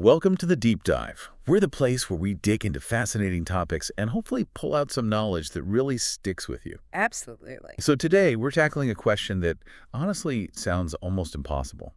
Welcome to the Deep Dive. We're the place where we dig into fascinating topics and hopefully pull out some knowledge that really sticks with you. Absolutely. So today, we're tackling a question that honestly sounds almost impossible.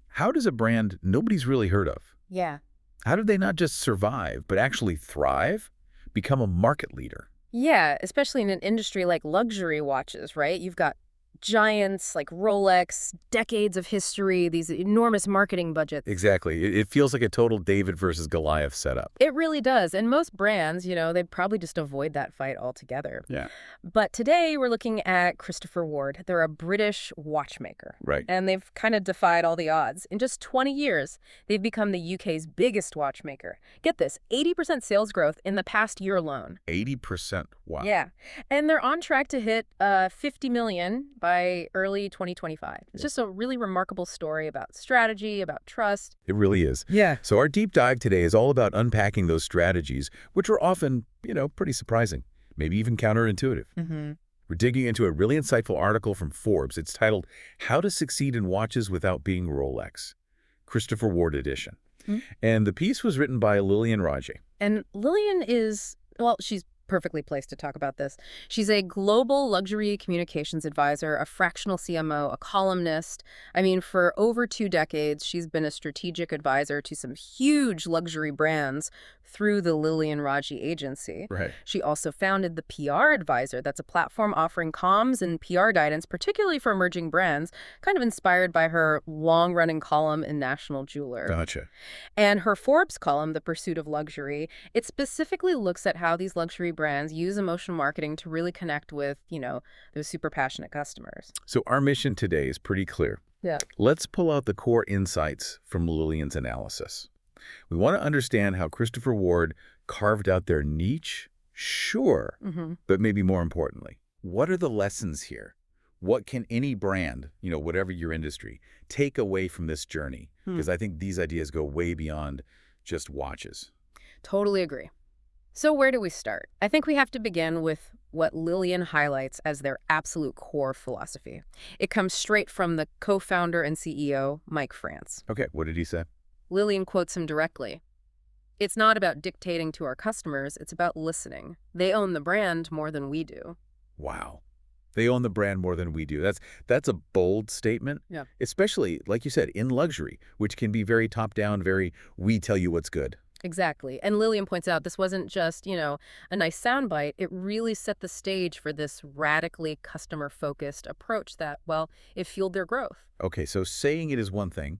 How does a brand nobody's really heard of? Yeah. How did they not just survive, but actually thrive? Become a market leader? Yeah, especially in an industry like luxury watches, right? You've got giants like Rolex, decades of history, these enormous marketing budgets. Exactly. It feels like a total David versus Goliath setup. It really does. And most brands, they'd probably just avoid that fight altogether. Yeah. But today we're looking at Christopher Ward. They're a British watchmaker. Right. And they've kind of defied all the odds. In just 20 years, they've become the UK's biggest watchmaker. Get this, 80% sales growth in the past year alone. 80%. Wow. Yeah. And they're on track to hit 50 million by early 2025. It's just a really remarkable story about strategy, about trust. It really is. Yeah. So our deep dive today is all about unpacking those strategies, which are often, pretty surprising, maybe even counterintuitive. Mm-hmm. We're digging into a really insightful article from Forbes. It's titled, How to Succeed in Watches Without Being Rolex, Christopher Ward edition. Mm-hmm. And the piece was written by Lillian Raji. And Lillian is, well, she's perfectly placed to talk about this. She's a global luxury communications advisor, a fractional CMO, a columnist. I mean, for over 2 decades, she's been a strategic advisor to some huge luxury brands through the Lillian Raji agency. Right. She also founded the PR Advisor. That's a platform offering comms and PR guidance, particularly for emerging brands, kind of inspired by her long-running column in National Jeweler. Gotcha. And her Forbes column, The Pursuit of Luxury, it specifically looks at how these luxury brands use emotional marketing to really connect with, those super passionate customers. So our mission today is pretty clear. Yeah. Let's pull out the core insights from Lillian's analysis. We want to understand how Christopher Ward carved out their niche, sure, but maybe more importantly, what are the lessons here? What can any brand, whatever your industry, take away from this journey? Because I think these ideas go way beyond just watches. Totally agree. So where do we start? I think we have to begin with what Lillian highlights as their absolute core philosophy. It comes straight from the co-founder and CEO, Mike France. Okay, what did he say? Lillian quotes him directly. "It's not about dictating to our customers, it's about listening. They own the brand more than we do." Wow. They own the brand more than we do. That's a bold statement, Yeah. especially, like you said, in luxury, which can be very top-down, very we tell you what's good. Exactly. And Lillian points out this wasn't just, a nice soundbite. It really set the stage for this radically customer-focused approach that, well, it fueled their growth. Okay, so saying it is one thing,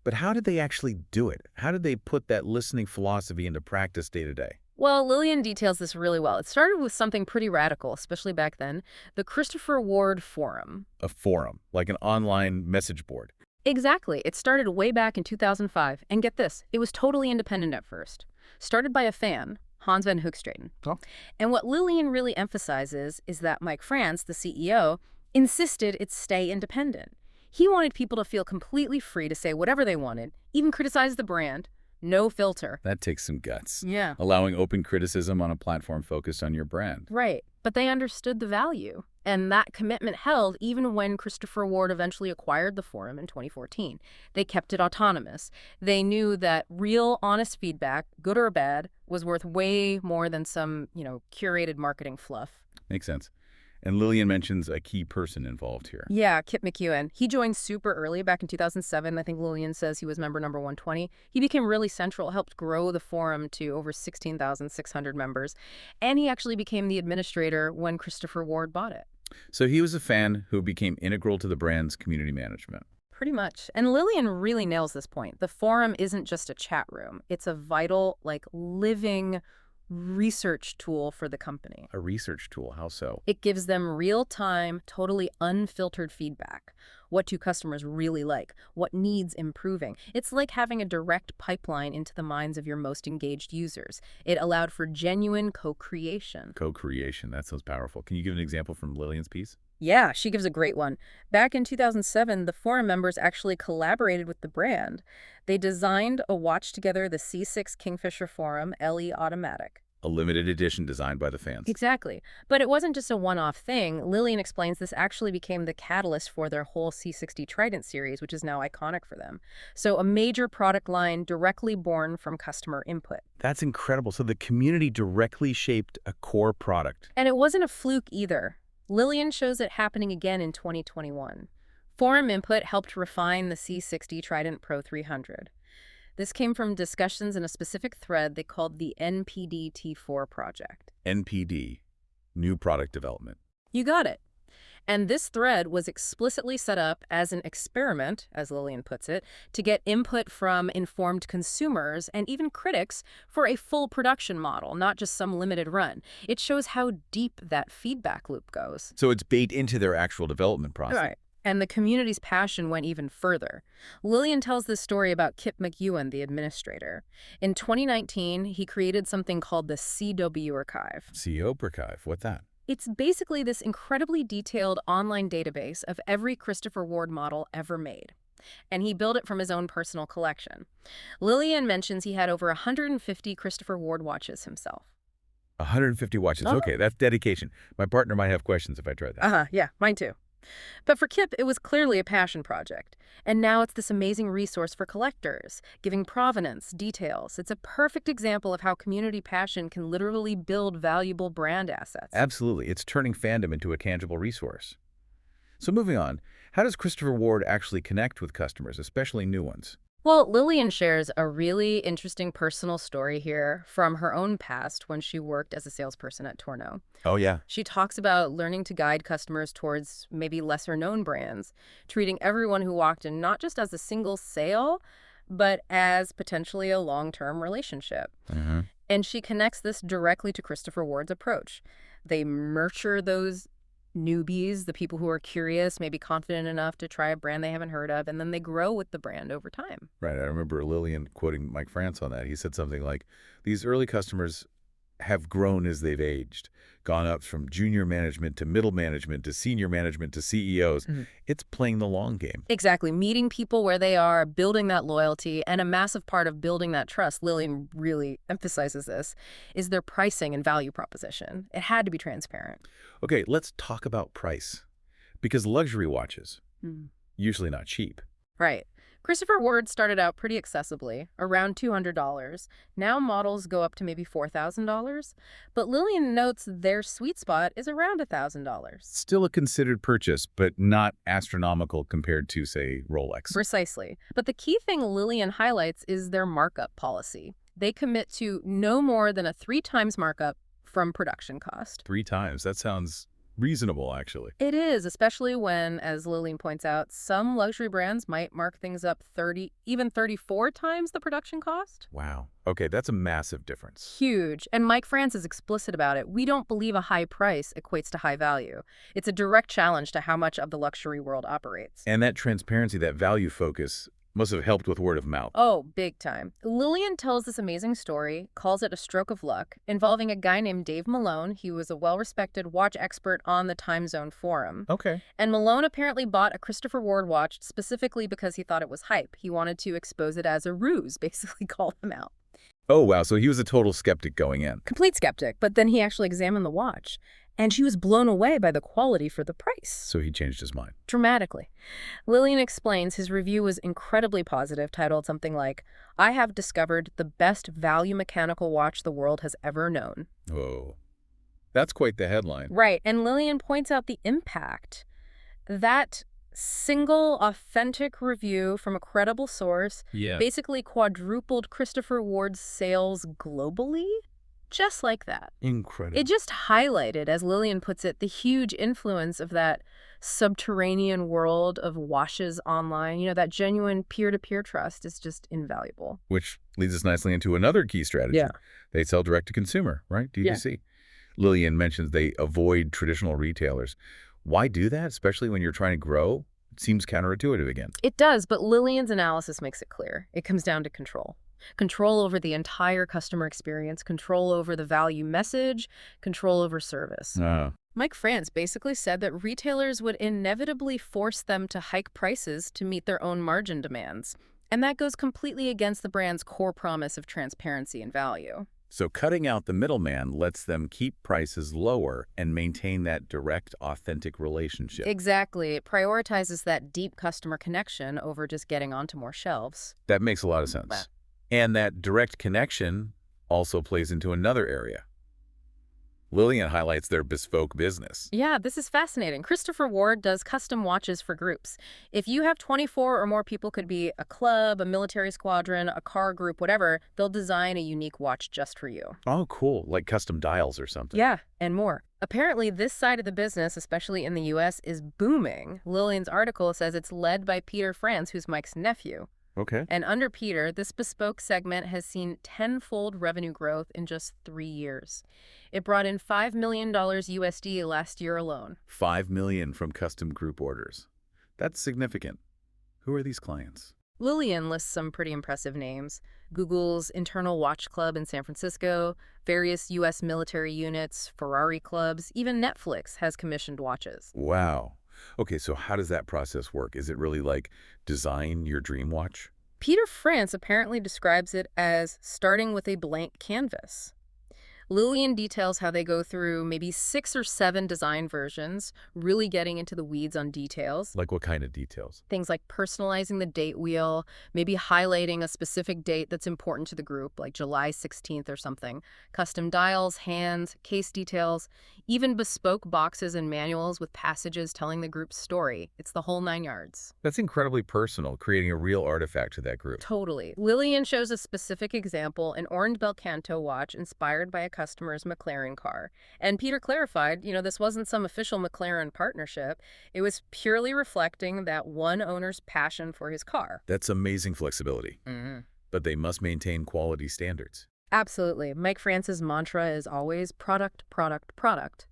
but how did they actually do it? How did they put that listening philosophy into practice day to day? Well, Lillian details this really well. It started with something pretty radical, especially back then, the Christopher Ward Forum. A forum, like an online message board. Exactly. It started way back in 2005. And get this, it was totally independent at first. Started by a fan, Hans van Hoogstraten. Oh. And what Lillian really emphasizes is that Mike France, the CEO, insisted it stay independent. He wanted people to feel completely free to say whatever they wanted, even criticize the brand. No filter. That takes some guts. Yeah. Allowing open criticism on a platform focused on your brand. Right. But they understood the value. And that commitment held even when Christopher Ward eventually acquired the forum in 2014. They kept it autonomous. They knew that real, honest feedback, good or bad, was worth way more than some, curated marketing fluff. Makes sense. And Lillian mentions a key person involved here. Yeah, Kip McEwen. He joined super early back in 2007. I think Lillian says he was member number 120. He became really central, helped grow the forum to over 16,600 members. And he actually became the administrator when Christopher Ward bought it. So he was a fan who became integral to the brand's community management. Pretty much. And Lillian really nails this point. The forum isn't just a chat room. It's a vital, living research tool for the company. A research tool, how so? It gives them real-time, totally unfiltered feedback. What do customers really like? What needs improving? It's like having a direct pipeline into the minds of your most engaged users. It allowed for genuine co-creation. Co-creation, that sounds powerful. Can you give an example from Lillian's piece? Yeah, she gives a great one. Back in 2007, the forum members actually collaborated with the brand. They designed a watch together, the C6 Kingfisher Forum LE Automatic. a limited edition designed by the fans. Exactly. But it wasn't just a one-off thing. Lillian explains this actually became the catalyst for their whole C60 Trident series, which is now iconic for them. So a major product line directly born from customer input. That's incredible. So the community directly shaped a core product. And it wasn't a fluke either. Lillian shows it happening again in 2021. Forum input helped refine the C60 Trident Pro 300. This came from discussions in a specific thread they called the NPD T4 project. NPD, New Product Development. You got it. And this thread was explicitly set up as an experiment, as Lillian puts it, to get input from informed consumers and even critics for a full production model, not just some limited run. It shows how deep that feedback loop goes. So it's baked into their actual development process. Right. And the community's passion went even further. Lillian tells this story about Kip McEwen, the administrator. In 2019, he created something called the CW Archive. CO Archive, what's that? It's basically this incredibly detailed online database of every Christopher Ward model ever made. And he built it from his own personal collection. Lillian mentions he had over 150 Christopher Ward watches himself. 150 watches. Okay, that's dedication. My partner might have questions if I tried that. Yeah, mine too. But for Kip, it was clearly a passion project. And now it's this amazing resource for collectors, giving provenance, details. It's a perfect example of how community passion can literally build valuable brand assets. Absolutely. It's turning fandom into a tangible resource. So moving on, how does Christopher Ward actually connect with customers, especially new ones? Well, Lillian shares a really interesting personal story here from her own past when she worked as a salesperson at Tourneau. Oh, yeah. She talks about learning to guide customers towards maybe lesser-known brands, treating everyone who walked in not just as a single sale, but as potentially a long-term relationship. Mm-hmm. And she connects this directly to Christopher Ward's approach. They nurture those newbies, the people who are curious, maybe confident enough to try a brand they haven't heard of, and then they grow with the brand over time. Right. I remember Lillian quoting Mike France on that. He said something like, these early customers have grown as they've aged, gone up from junior management to middle management to senior management to CEOs. Mm-hmm. It's playing the long game. Exactly. Meeting people where they are, building that loyalty, and a massive part of building that trust, Lillian really emphasizes this, is their pricing and value proposition. It had to be transparent. Okay, let's talk about price. Because luxury watches, usually not cheap. Right. Christopher Ward started out pretty accessibly, around $200. Now models go up to maybe $4,000. But Lillian notes their sweet spot is around $1,000. Still a considered purchase, but not astronomical compared to, say, Rolex. Precisely. But the key thing Lillian highlights is their markup policy. They commit to no more than a 3 times markup from production cost. 3 times? That sounds reasonable, actually. It is, especially when, as Lillian points out, some luxury brands might mark things up 30, even 34 times the production cost. Wow. Okay, that's a massive difference. Huge. And Mike France is explicit about it. We don't believe a high price equates to high value. It's a direct challenge to how much of the luxury world operates. And that transparency, that value focus, must have helped with word of mouth. Oh, big time. Lillian tells this amazing story, calls it a stroke of luck, involving a guy named Dave Malone. He was a well-respected watch expert on the Time Zone forum. Okay. And Malone apparently bought a Christopher Ward watch specifically because he thought it was hype. He wanted to expose it as a ruse, basically call them out. Oh, wow. So he was a total skeptic going in. Complete skeptic, but then he actually examined the watch. And she was blown away by the quality for the price. So he changed his mind. Dramatically. Lillian explains his review was incredibly positive, titled something like, "I have discovered the best value mechanical watch the world has ever known." Whoa. That's quite the headline. Right, and Lillian points out the impact. That single, authentic review from a credible source basically quadrupled Christopher Ward's sales globally. Just like that. Incredible. It just highlighted, as Lillian puts it, the huge influence of that subterranean world of watches online. You know, that genuine peer-to-peer trust is just invaluable. Which leads us nicely into another key strategy. Yeah. They sell direct-to-consumer, right? DTC. Yeah. Lillian mentions they avoid traditional retailers. Why do that, especially when you're trying to grow? It seems counterintuitive again. It does, but Lillian's analysis makes it clear. It comes down to control. Control over the entire customer experience, control over the value message, control over service. Mike France basically said that retailers would inevitably force them to hike prices to meet their own margin demands. And that goes completely against the brand's core promise of transparency and value. So cutting out the middleman lets them keep prices lower and maintain that direct, authentic relationship. Exactly. It prioritizes that deep customer connection over just getting onto more shelves. That makes a lot of sense. And that direct connection also plays into another area. Lillian highlights their bespoke business. Yeah, this is fascinating. Christopher Ward does custom watches for groups. If you have 24 or more people, could be a club, a military squadron, a car group, whatever, they'll design a unique watch just for you. Oh, cool. Like custom dials or something. Yeah, and more. Apparently, this side of the business, especially in the U.S., is booming. Lillian's article says it's led by Peter Franz, who's Mike's nephew. Okay. And under Peter, this bespoke segment has seen tenfold revenue growth in just 3 years. It brought in $5 million USD last year alone. $5 million from custom group orders. That's significant. Who are these clients? Lillian lists some pretty impressive names. Google's Internal Watch Club in San Francisco, various U.S. military units, Ferrari clubs, even Netflix has commissioned watches. Wow. Okay, so how does that process work? Is it really like design your dream watch? Peter France apparently describes it as starting with a blank canvas. Lillian details how they go through maybe 6 or 7 design versions, really getting into the weeds on details. Like what kind of details? Things like personalizing the date wheel, maybe highlighting a specific date that's important to the group, like July 16th or something, custom dials, hands, case details, even bespoke boxes and manuals with passages telling the group's story. It's the whole 9 yards. That's incredibly personal, creating a real artifact to that group. Totally. Lillian shows a specific example, an orange Belcanto watch inspired by a customer's McLaren car. And Peter clarified, this wasn't some official McLaren partnership. It was purely reflecting that one owner's passion for his car. That's amazing flexibility. But they must maintain quality standards. Absolutely. Mike France's mantra is always product, product, product.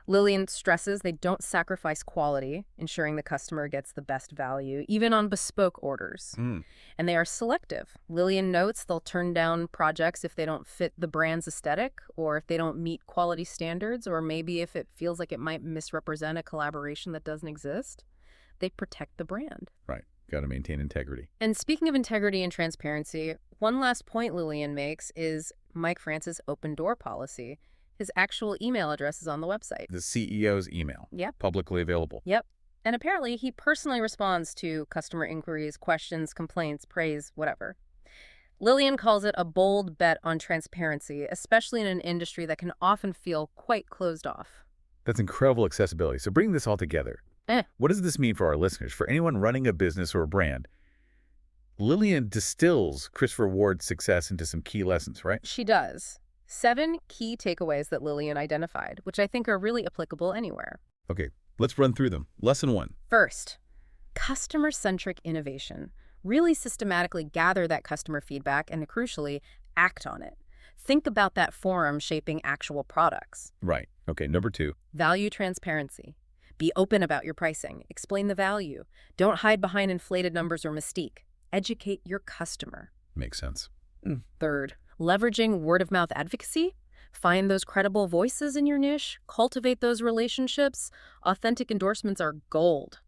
Lillian stresses they don't sacrifice quality, ensuring the customer gets the best value, even on bespoke orders. And they are selective. Lillian notes they'll turn down projects if they don't fit the brand's aesthetic, or if they don't meet quality standards, or maybe if it feels like it might misrepresent a collaboration that doesn't exist. They protect the brand. Right. Got to maintain integrity. And speaking of integrity and transparency, one last point Lillian makes is Mike France's open door policy. His actual email address is on the website. The CEO's email. Yep. Publicly available. Yep. And apparently he personally responds to customer inquiries, questions, complaints, praise, whatever. Lillian calls it a bold bet on transparency, especially in an industry that can often feel quite closed off. That's incredible accessibility. So bring this all together. What does this mean for our listeners? For anyone running a business or a brand, Lillian distills Christopher Ward's success into some key lessons, right? She does. 7 key takeaways that Lillian identified, which I think are really applicable anywhere. Okay, let's run through them. Lesson 1. First, customer-centric innovation. Really systematically gather that customer feedback and, crucially, act on it. Think about that forum shaping actual products. Right. Okay, number 2. Value transparency. Be open about your pricing. Explain the value. Don't hide behind inflated numbers or mystique. Educate your customer. Makes sense. Third, leveraging word-of-mouth advocacy. Find those credible voices in your niche. Cultivate those relationships. Authentic endorsements are gold.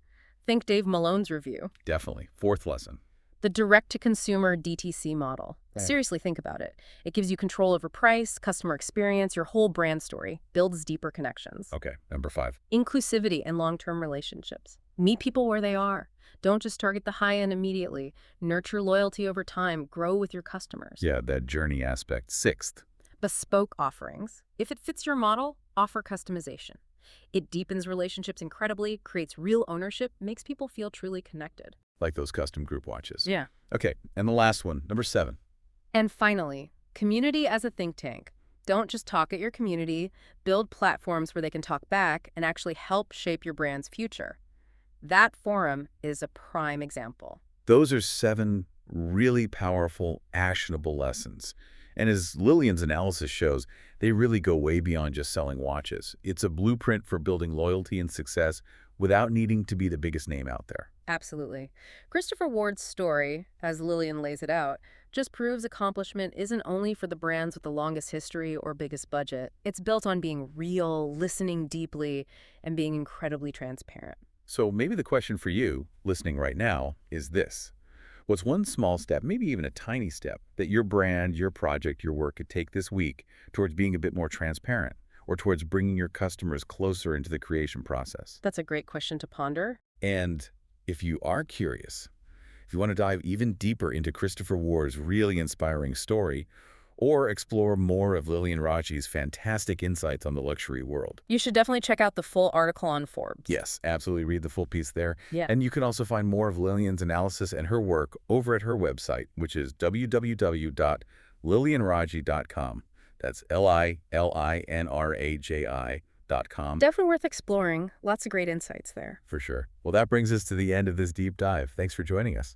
Think Dave Malone's review. Definitely. 4th lesson. The direct-to-consumer DTC model. Right. Seriously, think about it. It gives you control over price, customer experience, your whole brand story. Builds deeper connections. Okay, number 5. Inclusivity and long-term relationships. Meet people where they are. Don't just target the high end immediately. Nurture loyalty over time. Grow with your customers. Yeah, that journey aspect. 6th. Bespoke offerings. If it fits your model, offer customization. It deepens relationships incredibly, creates real ownership, makes people feel truly connected. Like those custom group watches. Yeah. Okay, and the last one, number 7. And finally, community as a think tank. Don't just talk at your community. Build platforms where they can talk back and actually help shape your brand's future. That forum is a prime example. Those are 7 really powerful, actionable lessons. And as Lillian's analysis shows, they really go way beyond just selling watches. It's a blueprint for building loyalty and success without needing to be the biggest name out there. Absolutely. Christopher Ward's story, as Lillian lays it out, just proves accomplishment isn't only for the brands with the longest history or biggest budget. It's built on being real, listening deeply, and being incredibly transparent. So maybe the question for you, listening right now, is this. What's one small step, maybe even a tiny step, that your brand, your project, your work could take this week towards being a bit more transparent or towards bringing your customers closer into the creation process? That's a great question to ponder. And if you are curious, if you want to dive even deeper into Christopher Ward's really inspiring story, or explore more of Lillian Raji's fantastic insights on the luxury world. You should definitely check out the full article on Forbes. Yes, absolutely read the full piece there. Yeah. And you can also find more of Lillian's analysis and her work over at her website, which is www.lillianraji.com. That's LILINRAJI.com. Definitely worth exploring. Lots of great insights there. For sure. Well, that brings us to the end of this deep dive. Thanks for joining us.